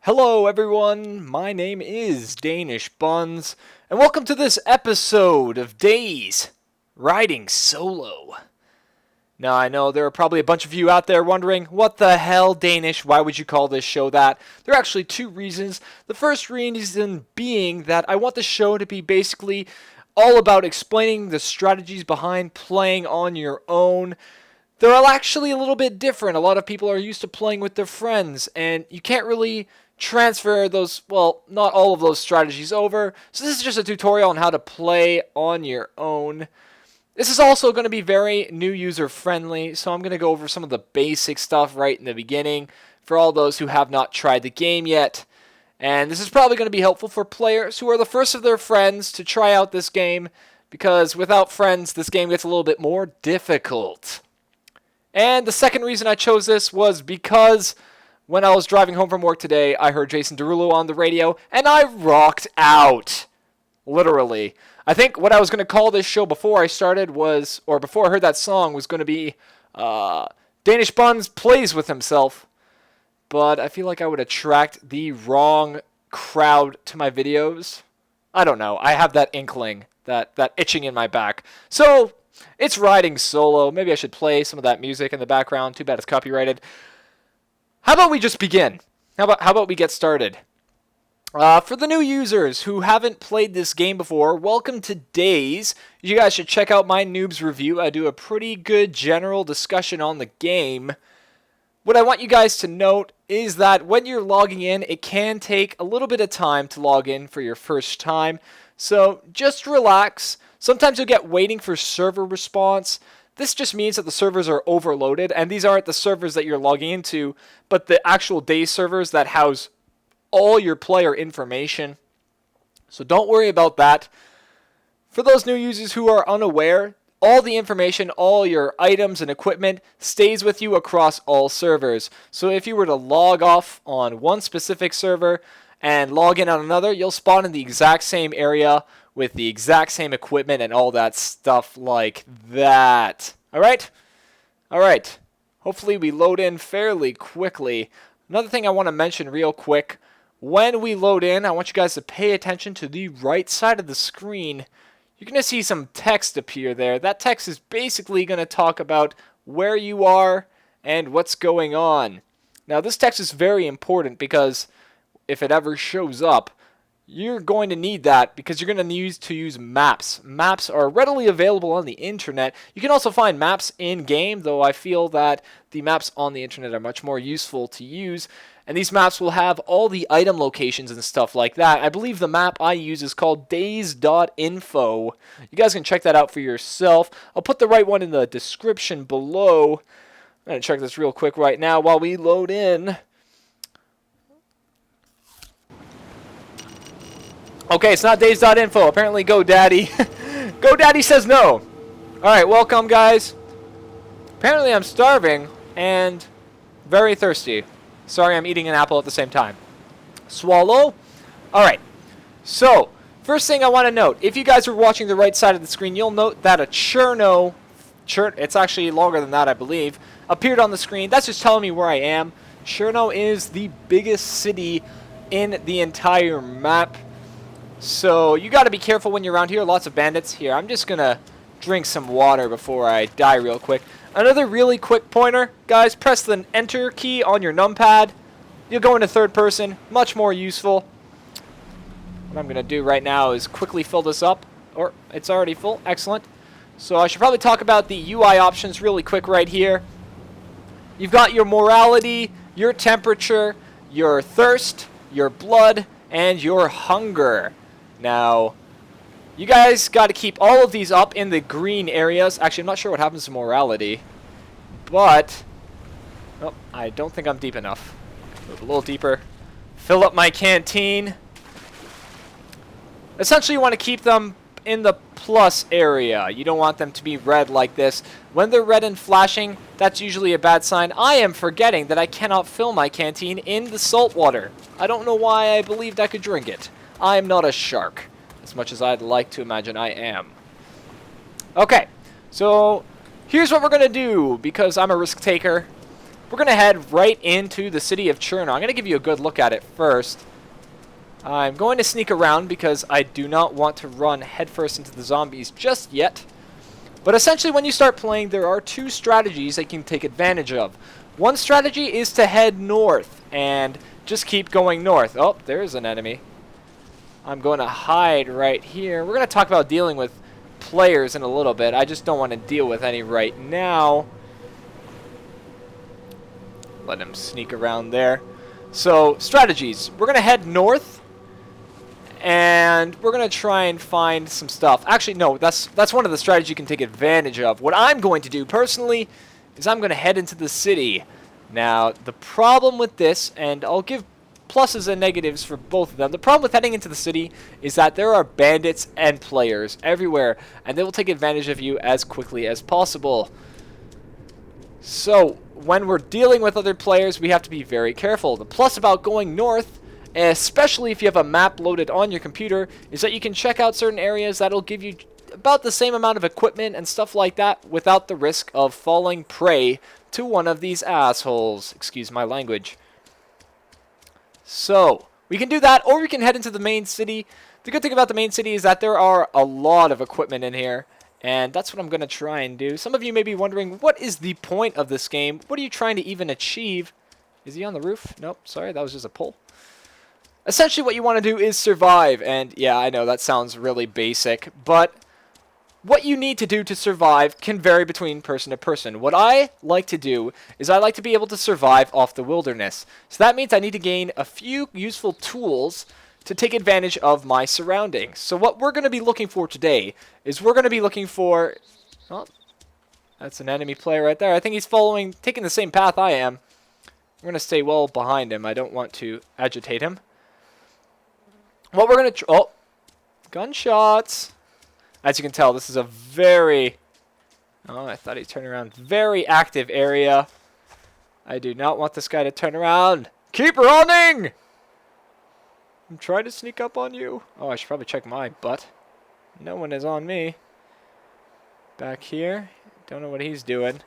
Hello everyone, my name is Danish Buns, and welcome to this episode of DayZ, Riding Solo. Now I know there are probably a bunch of you out there wondering, what the hell Danish, why would you call this show that? There are actually two reasons. The first reason being that I want the show to be basically all about explaining the strategies behind playing on your own. They're all actually a little bit different. A lot of people are used to playing with their friends, and you can't really transfer those, well, not all of those strategies over. So this is just a tutorial on how to play on your own. This is also going to be very new user friendly, so I'm going to go over some of the basic stuff right in the beginning for all those who have not tried the game yet. And this is probably going to be helpful for players who are the first of their friends to try out this game, because without friends, this game gets a little bit more difficult. And the second reason I chose this was because when I was driving home from work today, I heard Jason Derulo on the radio, and I rocked out. Literally. I think what I was going to call this show before I started was, or before I heard that song, was going to be Danish Buns Plays With Himself. But I feel like I would attract the wrong crowd to my videos. I don't know. I have that inkling, that itching in my back. So it's Riding Solo. Maybe I should play some of that music in the background. Too bad it's copyrighted. How about we just begin? How about we get started? For the new users who haven't played this game before, welcome to DayZ. You guys should check out my noobs review. I do a pretty good general discussion on the game. What I want you guys to note is that when you're logging in, it can take a little bit of time to log in for your first time. So just relax. Sometimes you'll get waiting for server response. This just means that the servers are overloaded, and these aren't the servers that you're logging into, but the actual DayZ servers that house all your player information. So don't worry about that. For those new users who are unaware, all the information, all your items and equipment stays with you across all servers. So if you were to log off on one specific server and log in on another, you'll spawn in the exact same area with the exact same equipment and all that stuff like that. Alright? Alright. Hopefully we load in fairly quickly. Another thing I want to mention real quick. When we load in, I want you guys to pay attention to the right side of the screen. You're going to see some text appear there. That text is basically going to talk about where you are and what's going on. Now this text is very important because if it ever shows up, you're going to need that because you're going to need to use maps. Maps are readily available on the internet. You can also find maps in-game, though I feel that the maps on the internet are much more useful to use. And these maps will have all the item locations and stuff like that. I believe the map I use is called DayZ.info. You guys can check that out for yourself. I'll put the right one in the description below. I'm going to check this real quick right now while we load in. Okay, it's not DayZ.info. Apparently GoDaddy. GoDaddy says no. Alright, welcome guys. Apparently I'm starving and very thirsty. Sorry, I'm eating an apple at the same time. Swallow. Alright, so first thing I want to note. If you guys are watching the right side of the screen, you'll note that a Cherno, it's actually longer than that I believe, appeared on the screen. That's just telling me where I am. Cherno is the biggest city in the entire map. So you got to be careful when you're around here. Lots of bandits here. I'm just going to drink some water before I die real quick. Another really quick pointer. Guys, press the enter key on your numpad. You'll go into third person. Much more useful. What I'm going to do right now is quickly fill this up. Or it's already full. Excellent. So I should probably talk about the UI options really quick right here. You've got your morality, your temperature, your thirst, your blood, and your hunger. Now, you guys got to keep all of these up in the green areas. Actually, I'm not sure what happens to morality, but oh, I don't think I'm deep enough. Move a little deeper. Fill up my canteen. Essentially, you want to keep them in the plus area. You don't want them to be red like this. When they're red and flashing, that's usually a bad sign. I am forgetting that I cannot fill my canteen in the salt water. I don't know why I believed I could drink it. I'm not a shark, as much as I'd like to imagine I am. Okay, so here's what we're going to do, because I'm a risk taker. we're going to head right into the city of Cherno. I'm going to give you a good look at it first. I'm going to sneak around because I do not want to run headfirst into the zombies just yet. But essentially, when you start playing, there are two strategies that you can take advantage of. One strategy is to head north and just keep going north. Oh, there's an enemy. I'm going to hide right here. We're going to talk about dealing with players in a little bit. I just don't want to deal with any right now. Let him sneak around there. So, strategies. We're going to head north. And we're going to try and find some stuff. Actually, no, that's one of the strategies you can take advantage of. What I'm going to do personally is I'm going to head into the city. Now, the problem with this, and I'll give pluses and negatives for both of them. The problem with heading into the city is that there are bandits and players everywhere, and they will take advantage of you as quickly as possible. So, when we're dealing with other players, we have to be very careful. The plus about going north, especially if you have a map loaded on your computer, is that you can check out certain areas that'll give you about the same amount of equipment and stuff like that without the risk of falling prey to one of these assholes. Excuse my language. So, we can do that, or we can head into the main city. The good thing about the main city is that there are a lot of equipment in here, and that's what I'm going to try and do. Some of you may be wondering, what is the point of this game? What are you trying to even achieve? Is he on the roof? Nope, sorry, that was just a pole. Essentially, what you want to do is survive, and yeah, I know that sounds really basic, but what you need to do to survive can vary between person to person. What I like to do is I like to be able to survive off the wilderness. So that means I need to gain a few useful tools to take advantage of my surroundings. So what we're going to be looking for today is we're going to be looking for... Oh, that's an enemy player right there. I think he's taking the same path I am. I'm going to stay well behind him. I don't want to agitate him. What we're going to... Oh, gunshots. As you can tell, this is a very... Oh, I thought he'd turn around. Very active area. I do not want this guy to turn around. Keep running! I'm trying to sneak up on you. Oh, I should probably check my butt. No one is on me. Back here. Don't know what he's doing.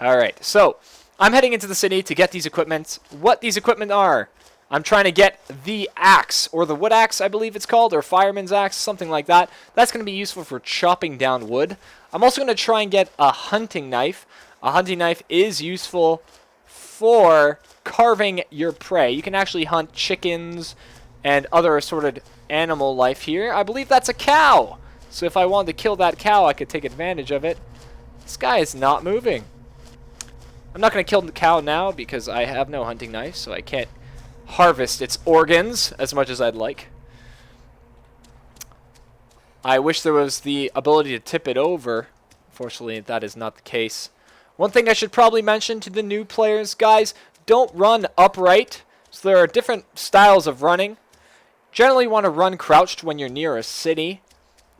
Alright, so I'm heading into the city to get these equipments. What these equipment are... I'm trying to get the axe, or the wood axe, I believe it's called, or fireman's axe, something like that. That's going to be useful for chopping down wood. I'm also going to try and get a hunting knife. A hunting knife is useful for carving your prey. You can actually hunt chickens and other assorted animal life here. I believe that's a cow. So if I wanted to kill that cow, I could take advantage of it. This guy is not moving. I'm not going to kill the cow now because I have no hunting knife, so I can't harvest its organs as much as I'd like. I wish there was the ability to tip it over. Fortunately, that is not the case. One thing I should probably mention to the new players, guys, don't run upright. So there are different styles of running. Generally, you want to run crouched when you're near a city,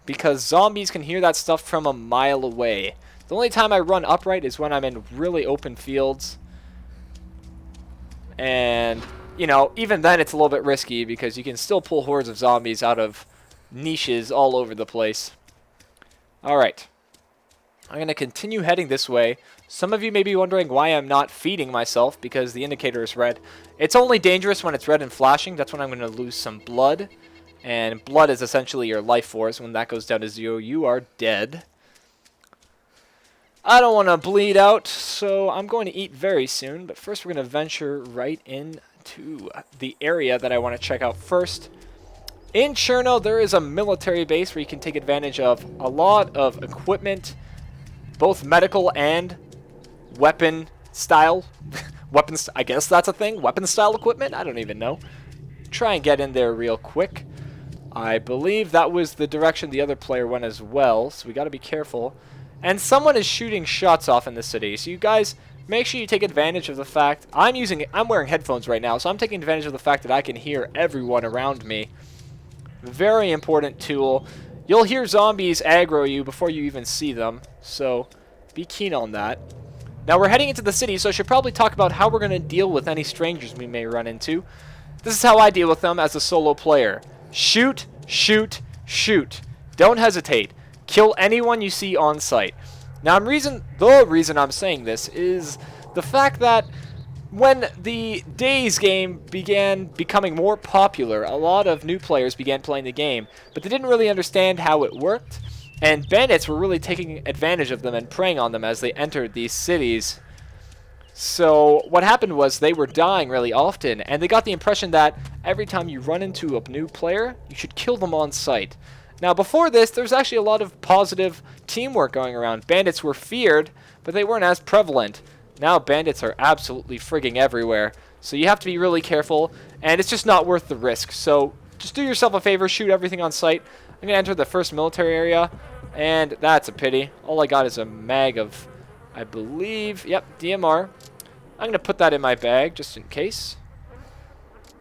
because zombies can hear that stuff from a mile away. The only time I run upright is when I'm in really open fields. And... you know, even then it's a little bit risky because you can still pull hordes of zombies out of niches all over the place. Alright. I'm going to continue heading this way. Some of you may be wondering why I'm not feeding myself because the indicator is red. It's only dangerous when it's red and flashing. That's when I'm going to lose some blood. And blood is essentially your life force. When that goes down to 0, you are dead. I don't want to bleed out, so I'm going to eat very soon. But first we're going to venture right in to the area that I want to check out first. In Cherno, there is a military base where you can take advantage of a lot of equipment, both medical and weapon style. I guess that's a thing. Weapon style equipment? I don't even know. Try and get in there real quick. I believe that was the direction the other player went as well, so we got to be careful. And someone is shooting shots off in the city, so you guys... make sure you take advantage of the fact... I'm wearing headphones right now, so I'm taking advantage of the fact that I can hear everyone around me. Very important tool. You'll hear zombies aggro you before you even see them, so be keen on that. Now we're heading into the city, so I should probably talk about how we're going to deal with any strangers we may run into. This is how I deal with them as a solo player. Shoot, shoot, shoot. Don't hesitate. Kill anyone you see on sight. Now, the reason I'm saying this is the fact that when the DayZ game began becoming more popular, a lot of new players began playing the game, but they didn't really understand how it worked, and bandits were really taking advantage of them and preying on them as they entered these cities. So what happened was they were dying really often, and they got the impression that every time you run into a new player, you should kill them on sight. Now, before this, there was actually a lot of positive teamwork going around. Bandits were feared, but they weren't as prevalent. Now bandits are absolutely frigging everywhere, so you have to be really careful, and it's just not worth the risk. So just do yourself a favor, shoot everything on sight. I'm going to enter the first military area, and that's a pity. All I got is a mag of, I believe, yep, DMR. I'm going to put that in my bag just in case.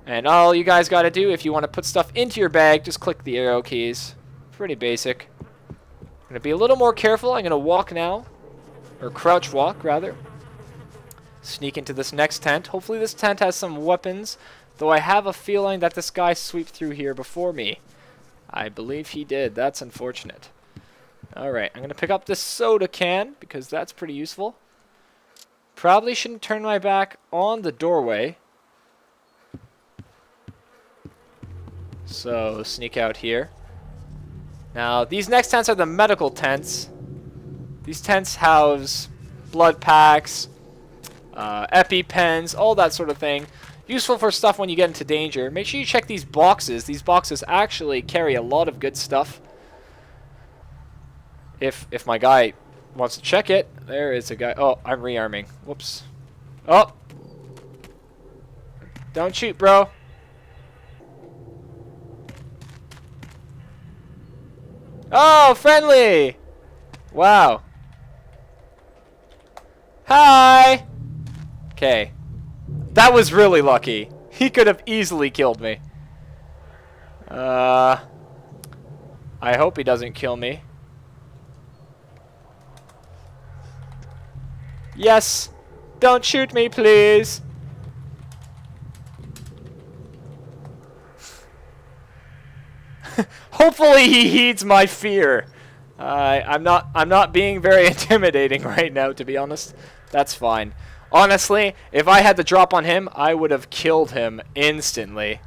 And all you guys got to do, if you want to put stuff into your bag, just click the arrow keys. Pretty basic. I'm going to be a little more careful. I'm going to walk now, or crouch walk, rather. Sneak into this next tent. Hopefully this tent has some weapons, though I have a feeling that this guy swept through here before me. I believe he did. That's unfortunate. Alright, I'm going to pick up this soda can, because that's pretty useful. Probably shouldn't turn my back on the doorway. So, sneak out here. Now, these next tents are the medical tents. These tents house blood packs, EpiPens, all that sort of thing. Useful for stuff when you get into danger. Make sure you check these boxes. These boxes actually carry a lot of good stuff. If my guy wants to check it, there is a guy. Oh, I'm rearming. Whoops. Oh! Don't shoot, bro. Oh, friendly! Wow. Hi! Okay. That was really lucky. He could have easily killed me. I hope he doesn't kill me. Yes! Don't shoot me, please! Hopefully he heeds my fear. I'm not being very intimidating right now, to be honest. That's fine. Honestly, if I had the drop on him, I would have killed him instantly.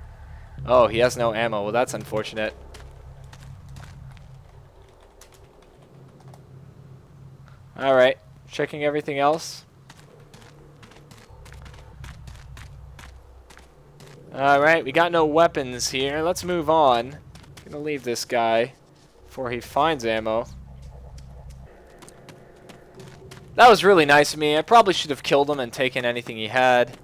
Oh, he has no ammo. Well, that's unfortunate. Alright, checking everything else. Alright, we got no weapons here. Let's move on. Gonna leave this guy before he finds ammo. That was really nice of me. I probably should have killed him and taken anything he had.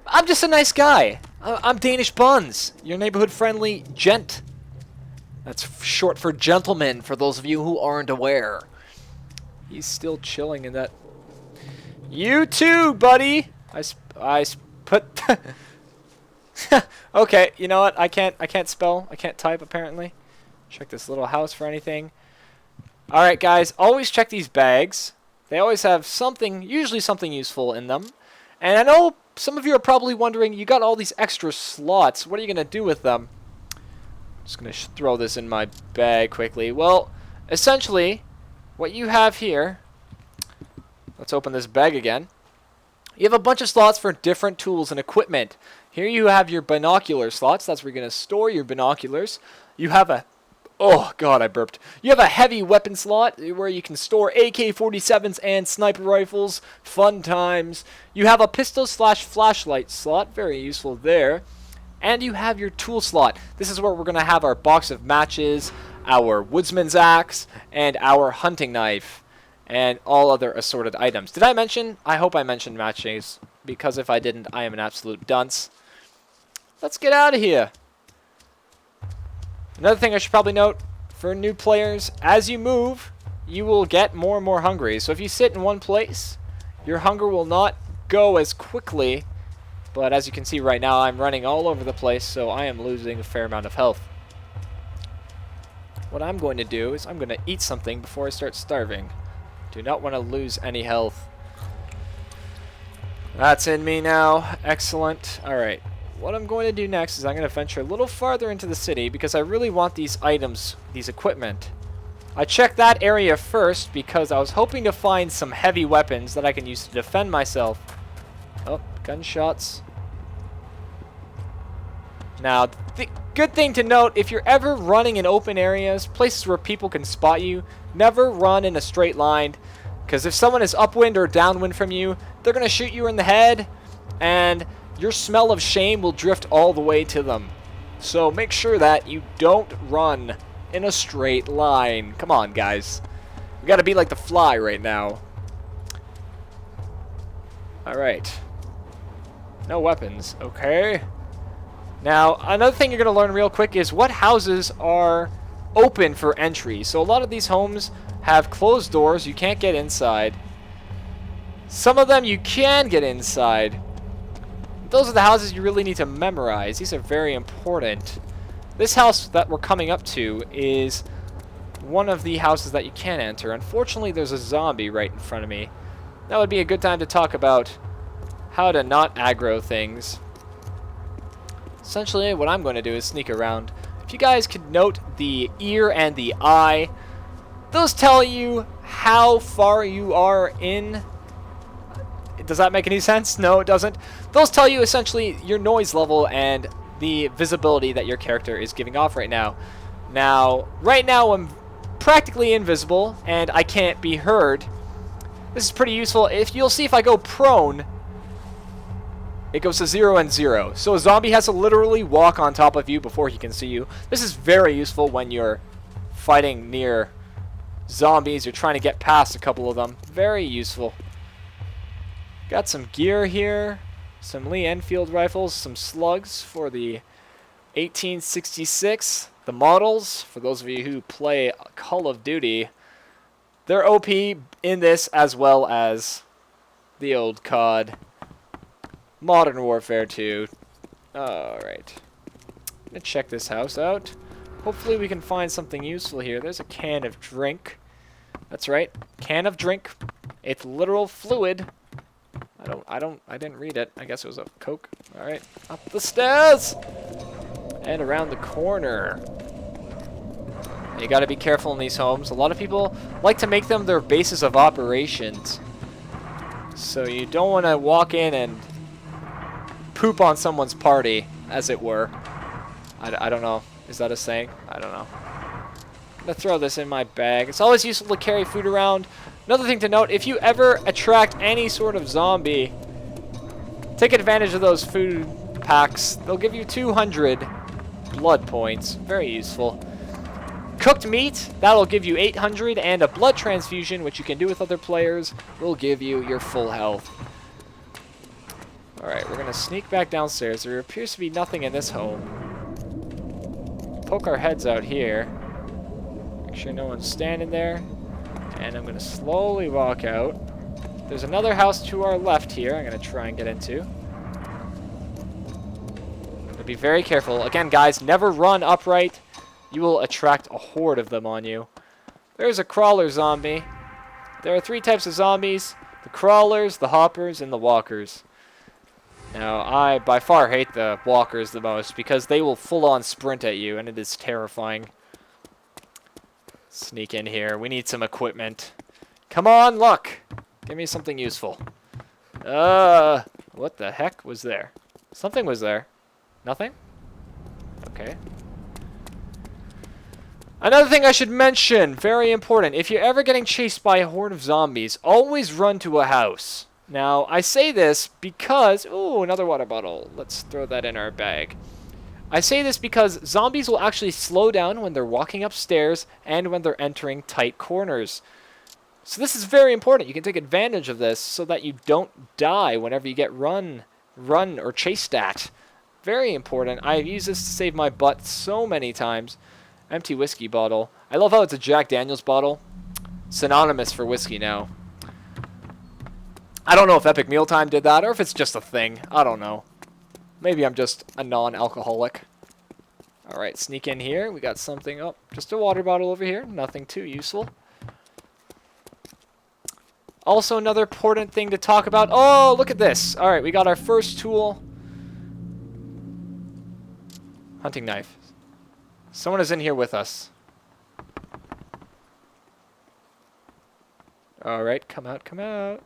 I'm just a nice guy. I'm Danish Buns, your neighborhood-friendly gent. That's short for gentleman, for those of you who aren't aware. He's still chilling in that. You too, buddy. I put. Okay, you know what? I can't spell. I can't type apparently. Check this little house for anything. All right, guys. Always check these bags. They always have something, usually something useful in them. And I know some of you are probably wondering, you got all these extra slots. What are you going to do with them? I'm just going to throw this in my bag quickly. Well, essentially, what you have here, let's open this bag again. You have a bunch of slots for different tools and equipment. Here you have your binocular slots. That's where you're going to store your binoculars. You have a... Oh, God, I burped. You have a heavy weapon slot where you can store AK-47s and sniper rifles. Fun times. You have a pistol/flashlight slot. Very useful there. And you have your tool slot. This is where we're going to have our box of matches, our woodsman's axe, and our hunting knife, and all other assorted items. Did I mention? I hope I mentioned matches, because if I didn't, I am an absolute dunce. Let's get out of here. Another thing I should probably note, for new players, as you move, you will get more and more hungry. So if you sit in one place, your hunger will not go as quickly. But as you can see right now, I'm running all over the place, so I am losing a fair amount of health. What I'm going to do is I'm going to eat something before I start starving. Do not want to lose any health. That's in me now. Excellent. Alright. What I'm going to do next is I'm going to venture a little farther into the city because I really want these items, these equipment. I checked that area first because I was hoping to find some heavy weapons that I can use to defend myself. Oh, gunshots. Now, the good thing to note, if you're ever running in open areas, places where people can spot you, never run in a straight line. Because if someone is upwind or downwind from you, they're going to shoot you in the head, and your smell of shame will drift all the way to them. So make sure that you don't run in a straight line. Come on, guys. We got to be like the Fly right now. Alright. No weapons. Okay. Now, another thing you're going to learn real quick is what houses are open for entry. So a lot of these homes have closed doors. You can't get inside. Some of them you can get inside. Those are the houses you really need to memorize. These are very important. This house that we're coming up to is one of the houses that you can enter. Unfortunately, there's a zombie right in front of me. That would be a good time to talk about how to not aggro things. Essentially, what I'm going to do is sneak around. If you guys could note the ear and the eye, those tell you how far you are in. Does that make any sense? No, it doesn't. Those tell you essentially your noise level and the visibility that your character is giving off right now. Now, right now I'm practically invisible and I can't be heard. This is pretty useful. If you'll see if I go prone, it goes to 0 and 0. So a zombie has to literally walk on top of you before he can see you. This is very useful when you're fighting near zombies. You're trying to get past a couple of them. Very useful. Got some gear here. Some Lee Enfield rifles. Some slugs for the 1866. The models, for those of you who play Call of Duty, they're OP in this as well as the old COD. Modern Warfare 2. Alright. I'm gonna check this house out. Hopefully we can find something useful here. There's a can of drink. That's right. Can of drink. It's literal fluid. I didn't read it. I guess it was a Coke. Alright. Up the stairs! And around the corner. You gotta be careful in these homes. A lot of people like to make them their bases of operations. So you don't want to walk in and poop on someone's party, as it were. I don't know. Is that a saying? I don't know. I'm gonna throw this in my bag. It's always useful to carry food around. Another thing to note, if you ever attract any sort of zombie, take advantage of those food packs. They'll give you 200 blood points. Very useful. Cooked meat, that'll give you 800, and a blood transfusion, which you can do with other players, will give you your full health. Alright, we're going to sneak back downstairs. There appears to be nothing in this home. Poke our heads out here. Make sure no one's standing there. And I'm going to slowly walk out. There's another house to our left here I'm going to try and get into. But be very careful. Again, guys, never run upright. You will attract a horde of them on you. There's a crawler zombie. There are 3 types of zombies. The crawlers, the hoppers, and the walkers. Now, I by far hate the walkers the most because they will full-on sprint at you, and it is terrifying. Sneak in here. We need some equipment. Come on, look! Give me something useful. What the heck was there? Something was there. Nothing? Okay. Another thing I should mention, very important, if you're ever getting chased by a horde of zombies, always run to a house. Now, I say this because... Ooh, another water bottle. Let's throw that in our bag. I say this because zombies will actually slow down when they're walking upstairs and when they're entering tight corners. So this is very important. You can take advantage of this so that you don't die whenever you get run or chased at. Very important. I've used this to save my butt so many times. Empty whiskey bottle. I love how it's a Jack Daniels bottle. Synonymous for whiskey now. I don't know if Epic Mealtime did that or if it's just a thing. I don't know. Maybe I'm just a non-alcoholic. Alright, sneak in here. We got something. Oh, just a water bottle over here. Nothing too useful. Also, another important thing to talk about. Oh, look at this. Alright, we got our first tool. Hunting knife. Someone is in here with us. Alright, come out, come out.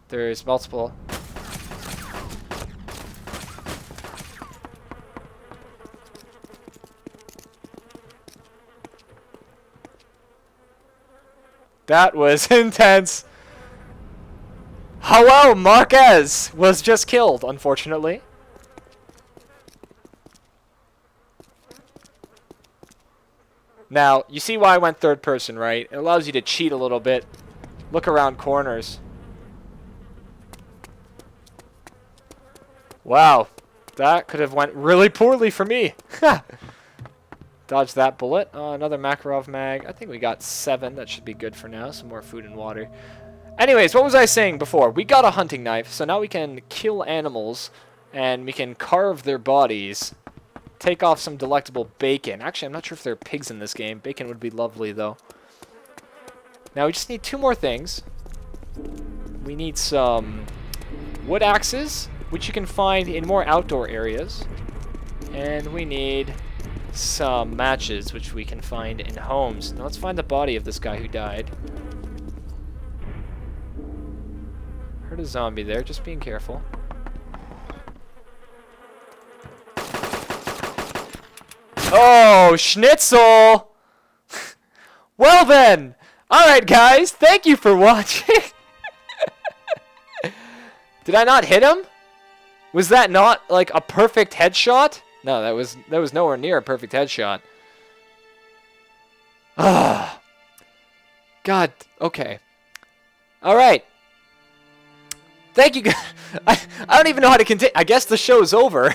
There's multiple. That was intense. Hello, Marquez was just killed, unfortunately. Now, you see why I went third person, right? It allows you to cheat a little bit. Look around corners. Wow. That could have went really poorly for me. Dodge that bullet. Another Makarov mag. I think we got 7. That should be good for now. Some more food and water. Anyways, what was I saying before? We got a hunting knife, so now we can kill animals, and we can carve their bodies. Take off some delectable bacon. Actually, I'm not sure if there are pigs in this game. Bacon would be lovely, though. Now, we just need 2 more things. We need some wood axes, which you can find in more outdoor areas. And we need some matches, which we can find in homes. Now, let's find the body of this guy who died. Heard a zombie there, just being careful. Oh, schnitzel! Well then! Alright guys, thank you for watching! Did I not hit him? Was that not like a perfect headshot? No, that was nowhere near a perfect headshot. Ah. God, okay. Alright. Thank you guys. I don't even know how to continue. I guess the show's over.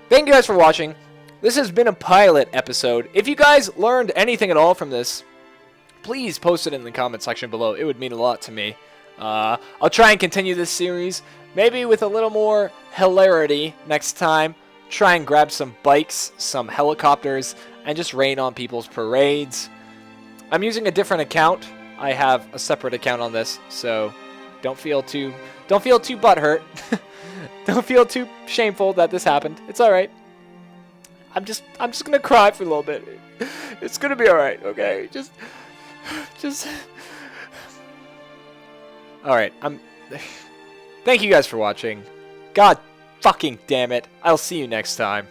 Thank you guys for watching. This has been a pilot episode. If you guys learned anything at all from this, please post it in the comment section below. It would mean a lot to me. I'll try and continue this series, maybe with a little more hilarity next time. Try and grab some bikes, some helicopters, and just rain on people's parades. I'm using a different account. I have a separate account on this, so don't feel too butthurt. Don't feel too shameful that this happened. It's all right. I'm just gonna cry for a little bit. It's gonna be all right, okay? Just. All right. Thank you guys for watching. God fucking damn it. I'll see you next time.